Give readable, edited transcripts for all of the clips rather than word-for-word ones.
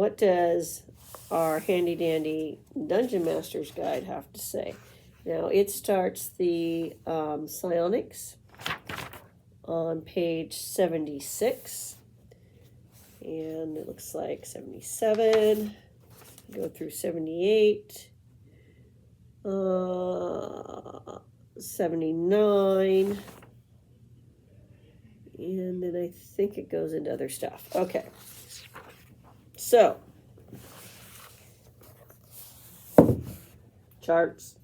what does our handy dandy Dungeon Master's Guide have to say? Now, it starts the Psionics on page 76. And it looks like 77. Go through 78. 79. And then I think it goes into other stuff. Okay. So, charts.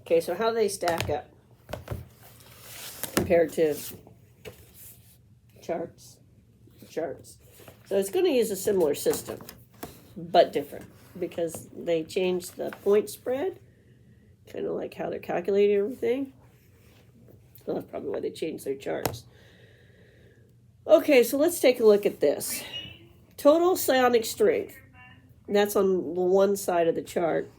Okay, so how do they stack up compared to charts? So it's going to use a similar system, but different, because they changed the point spread, kind of like how they're calculating everything. Well, that's probably why they changed their charts. Okay, so let's take a look at this. Total psionic strength, that's on the one side of the chart,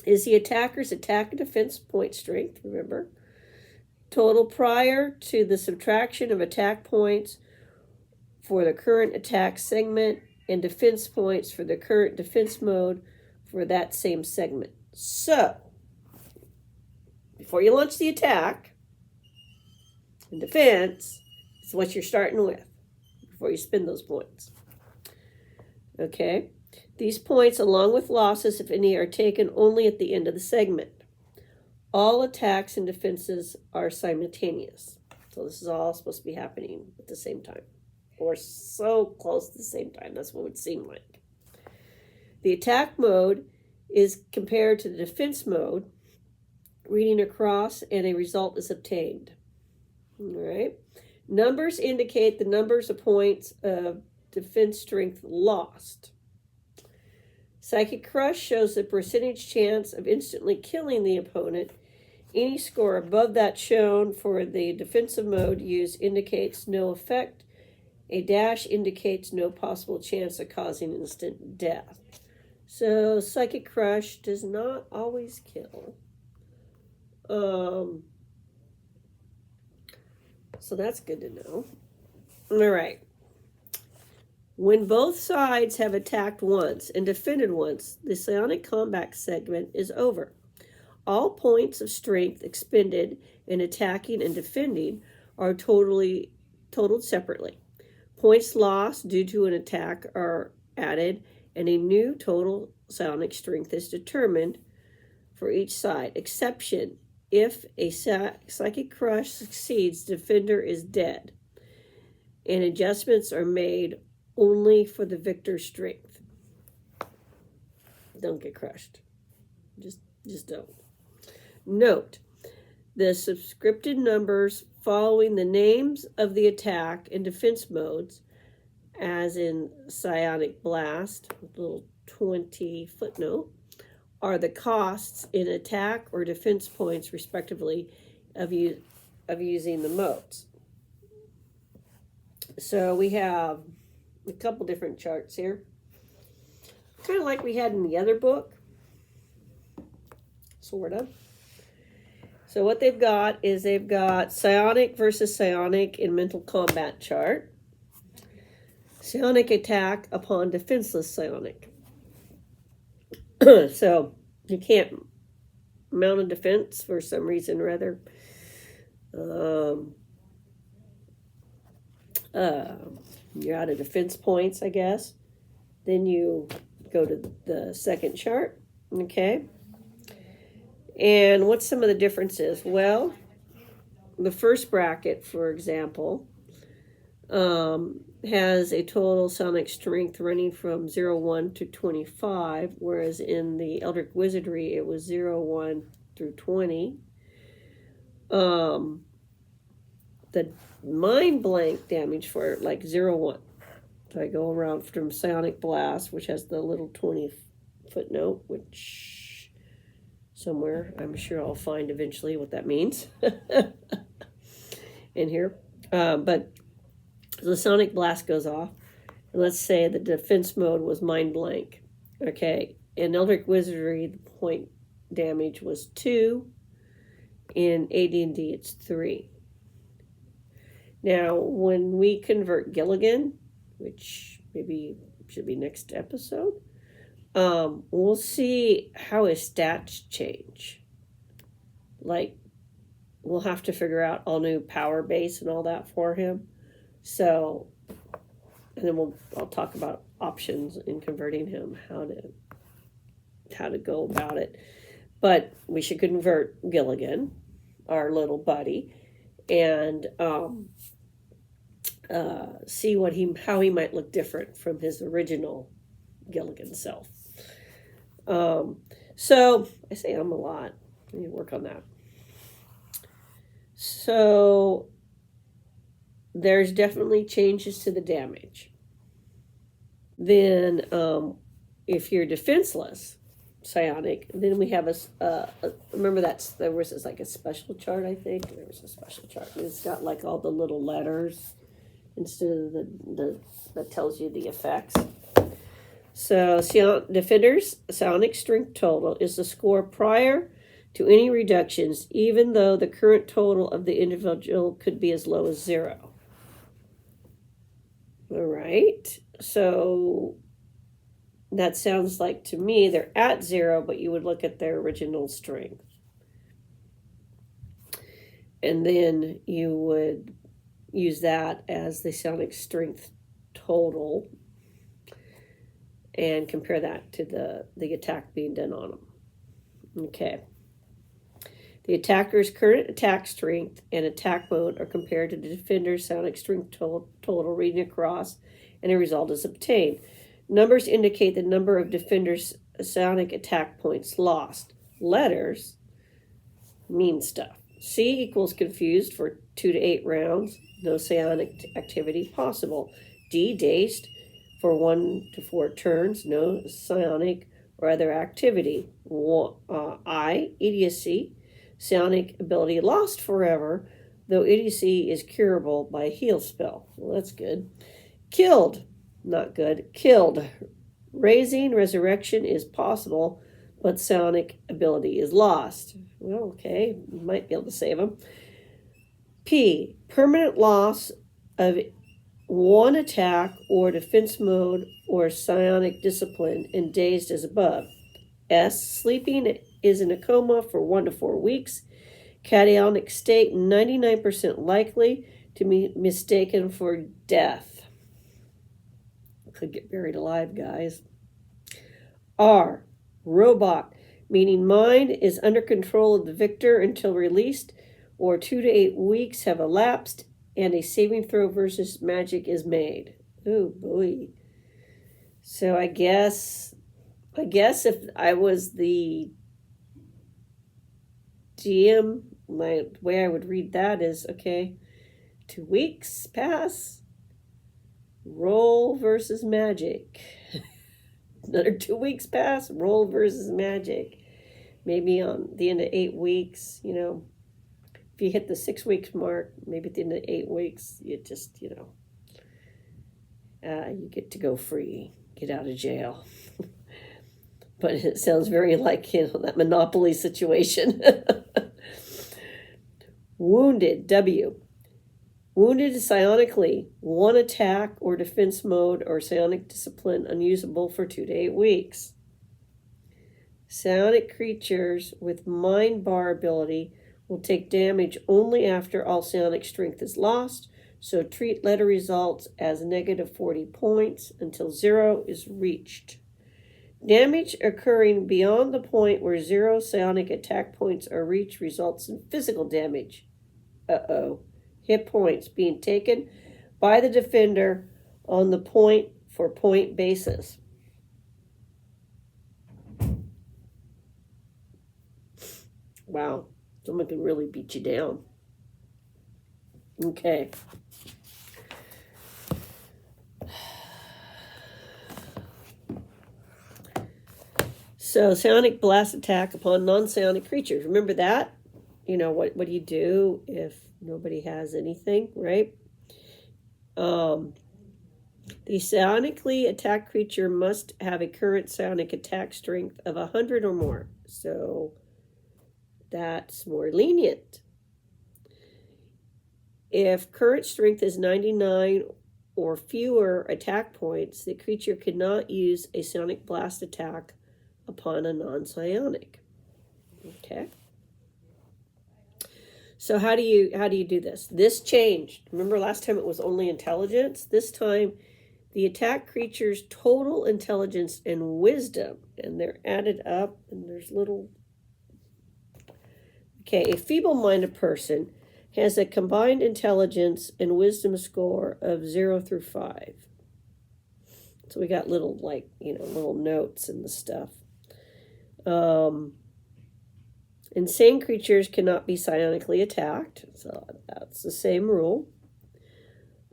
is the attacker's attack and defense point strength, remember? Total prior to the subtraction of attack points for the current attack segment and defense points for the current defense mode for that same segment. So, before you launch the attack and defense, it's what you're starting with before you spend those points. Okay? These points, along with losses, if any, are taken only at the end of the segment. All attacks and defenses are simultaneous. So this is all supposed to be happening at the same time. Or so close to the same time. That's what it would seem like. The attack mode is compared to the defense mode, reading across, and a result is obtained. All right. Numbers indicate the numbers of points of defense strength lost. Psychic Crush shows the percentage chance of instantly killing the opponent. Any score above that shown for the defensive mode used indicates no effect. A dash indicates no possible chance of causing instant death. So Psychic Crush does not always kill. So that's good to know. All right. When both sides have attacked once and defended once, the psionic combat segment is over. All points of strength expended in attacking and defending are totaled separately. Points lost due to an attack are added, and a new total psionic strength is determined for each side. Exception: if a Psychic Crush succeeds, the defender is dead, and adjustments are made only for the victor's strength. Don't get crushed. Just don't. Note, the subscripted numbers following the names of the attack and defense modes, as in Psionic Blast, with a little 20 footnote, are the costs in attack or defense points, respectively, of using the modes. So we have a couple different charts here, kind of like we had in the other book, sort of. So what they've got is they've got psionic versus psionic in mental combat chart. Psionic attack upon defenseless psionic. So you can't mount a defense for some reason or other. You're out of defense points, I guess. Then you go to the second chart. Okay. And what's some of the differences? Well, the first bracket, for example, has a total psionic strength running from 0-1 to 25, whereas in the Eldritch Wizardry, it was 0-1 through 20. The mind blank damage for it, like 0-1. So I go around from Psionic Blast, which has the little 20 footnote, which somewhere I'm sure I'll find eventually what that means in here. But the Sonic Blast goes off. And let's say the defense mode was mind blank. Okay. In Eldritch Wizardry, the point damage was 2. In AD&D, it's 3. Now, when we convert Gilligan, which maybe should be next episode. We'll see how his stats change. Like, we'll have to figure out all new power base and all that for him. So, and then I'll talk about options in converting him, how to go about it. But we should convert Gilligan, our little buddy, and see how he might look different from his original Gilligan self. So I say I'm a lot. I need to work on that. So there's definitely changes to the damage. Then if you're defenseless psionic, then we have remember there was like a special chart, I think. There was a special chart. It's got like all the little letters instead of the that tells you the effects. So defender's psionic strength total is the score prior to any reductions, even though the current total of the individual could be as low as 0. All right. So that sounds like to me they're at 0, but you would look at their original strength. And then you would use that as the psionic strength total and compare that to the attack being done on them. Okay. The attacker's current attack strength and attack mode are compared to the defender's psionic strength total reading across, and a result is obtained. Numbers indicate the number of defender's psionic attack points lost. Letters mean stuff. C equals confused for 2 to 8 rounds. No psionic activity possible. D, dazed for 1 to 4 turns. No psionic or other activity. I, idiocy. Psionic ability lost forever, though idiocy is curable by a heal spell. Well, that's good. Killed. Not good. Killed. Raising resurrection is possible, but psionic ability is lost. Well, okay. You might be able to save them. P. Permanent loss of 1 attack or defense mode or psionic discipline and dazed as above. S. Sleeping is in a coma for 1 to 4 weeks. Cationic state 99% likely to be mistaken for death. Could get buried alive, guys. R. Robot, meaning mind is under control of the victor until released or 2 to 8 weeks have elapsed and a saving throw versus magic is made. Oh boy. So I guess if I was the GM, the way I would read that is, okay, 2 weeks pass, roll versus magic. Another 2 weeks pass, roll versus magic. Maybe on the end of 8 weeks, if you hit the 6 weeks mark, maybe at the end of 8 weeks, you just, you get to go free, get out of jail. But it sounds very like, that Monopoly situation. Wounded, W. Wounded psionically, 1 attack or defense mode or psionic discipline unusable for 2 to 8 weeks. Psionic creatures with mind bar ability will take damage only after all psionic strength is lost, so treat letter results as negative 40 points until 0 is reached. Damage occurring beyond the point where 0 psionic attack points are reached results in physical damage. Hit points being taken by the defender on the point-for-point basis. Wow, someone can really beat you down. Okay. So, psionic blast attack upon non-psionic creatures. Remember that? What do you do if nobody has anything, right? The psionically attacked creature must have a current psionic attack strength of 100 or more. So, that's more lenient. If current strength is 99 or fewer attack points, the creature cannot use a psionic blast attack upon a non-psionic. Okay. So how do you do this? This changed. Remember last time it was only intelligence? This time the attack creature's total intelligence and wisdom, and they're added up, and there's little... Okay, a feeble-minded person has a combined intelligence and wisdom score of 0 through 5. So we got little, like, little notes and the stuff. Insane creatures cannot be psionically attacked, so that's the same rule.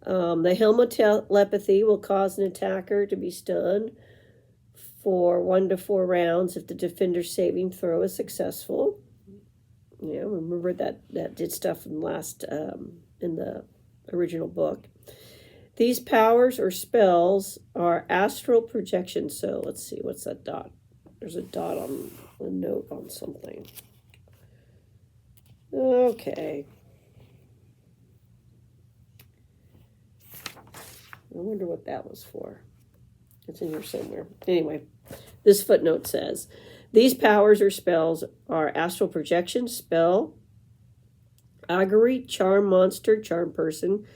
The helmet telepathy will cause an attacker to be stunned for 1 to 4 rounds if the defender's saving throw is successful. Yeah, remember that did stuff in the original book. These powers or spells are astral projection. So let's see, what's that dot? There's a dot on a note on something. Okay. I wonder what that was for. It's in here somewhere. Anyway, this footnote says, these powers or spells are astral projection, spell, augury, charm monster, charm person,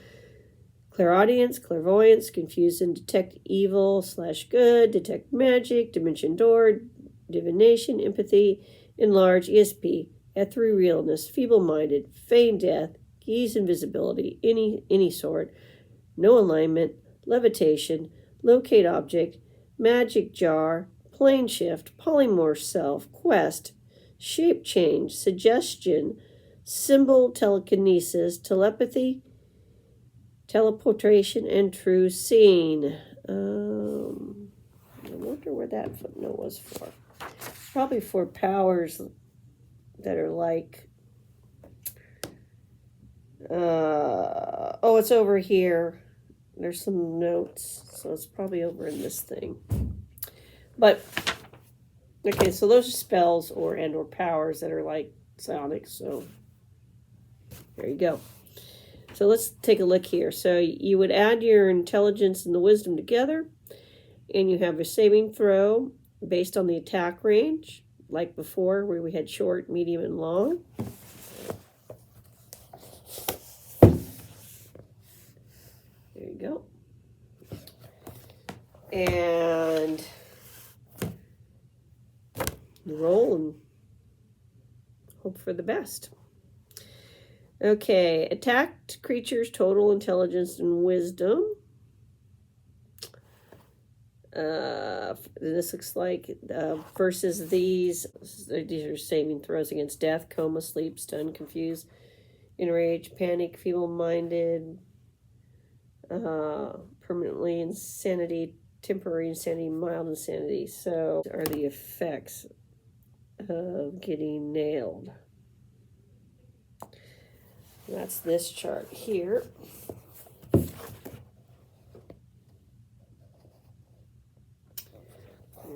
clairaudience, clairvoyance, confuse and detect evil / good, detect magic, dimension door, divination, empathy, enlarge, ESP, etherealness, feeble-minded, feign death, gaze invisibility, any sort, no alignment, levitation, locate object, magic jar, plane shift, polymorph self, quest, shape change, suggestion, symbol telekinesis, telepathy, teleportation, and true seeing. I wonder where that footnote was for. Probably for powers that are like, it's over here. There's some notes, so it's probably over in this thing. But, okay, so those are spells or powers that are like psionics, so there you go. So let's take a look here. So you would add your intelligence and the wisdom together, and you have a saving throw based on the attack range, like before, where we had short, medium, and long. There you go. And roll and hope for the best. Okay, attacked creatures' total intelligence and wisdom. This looks like versus these are saving throws against death, coma, sleep, stun, confused, enraged, panic, feeble-minded, permanently insanity, temporary insanity, mild insanity. So are the effects of getting nailed. That's this chart here.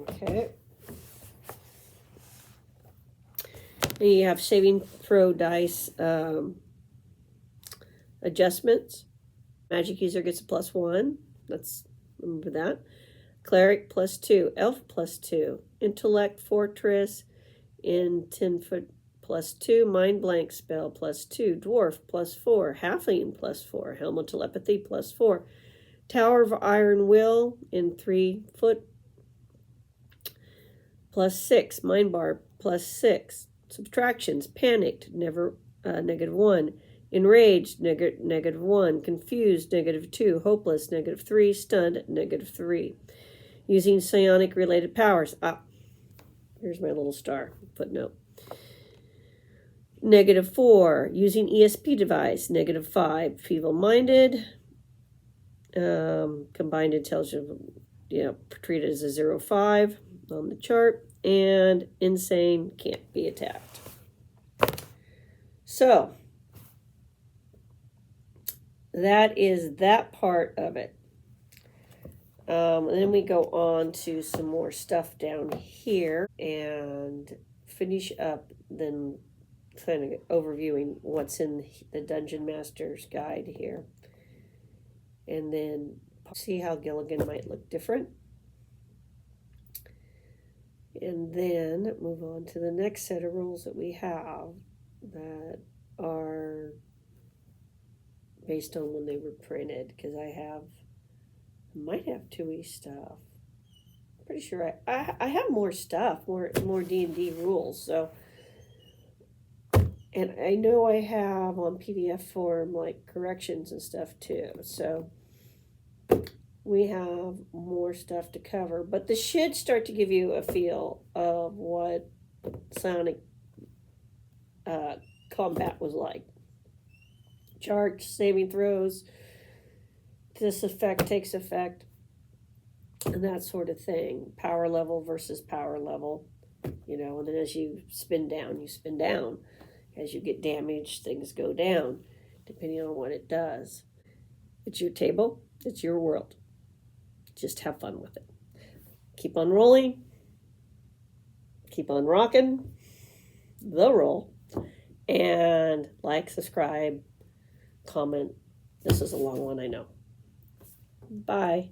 Okay. And you have saving throw dice adjustments. Magic user gets a +1. Remember that. Cleric +2. Elf +2. Intellect fortress in 10-foot +2. Mind blank spell +2. Dwarf +4. Halfling +4. Helmet telepathy +4. Tower of Iron Will in 3-foot +6. Mind bar +6. Subtractions. Panicked -1. Enraged -1. Confused -2. Hopeless -3. Stunned -3. Using psionic related powers. Here's my little star footnote. -4. Using ESP device. -5. Feeble-minded. Combined intelligence. Treated as a 0-5 on the chart. And insane, can't be attacked. So that is that part of it. And then we go on to some more stuff down here and finish up, then kind of overviewing what's in the Dungeon Master's Guide here. and then see how Gilligan might look different. And then move on to the next set of rules that we have that are based on when they were printed, because I might have 2E stuff. Pretty sure I have more stuff, more D&D rules. So, and I know I have on PDF form like corrections and stuff too. So we have more stuff to cover, but this should start to give you a feel of what Psionic combat was like. Charge, saving throws, this effect takes effect, and that sort of thing. Power level versus power level, and then as you spin down, you spin down. As you get damaged, things go down, depending on what it does. It's your table, it's your world. Just have fun with it. Keep on rolling. Keep on rocking the roll. And like, subscribe, comment. This is a long one, I know. Bye.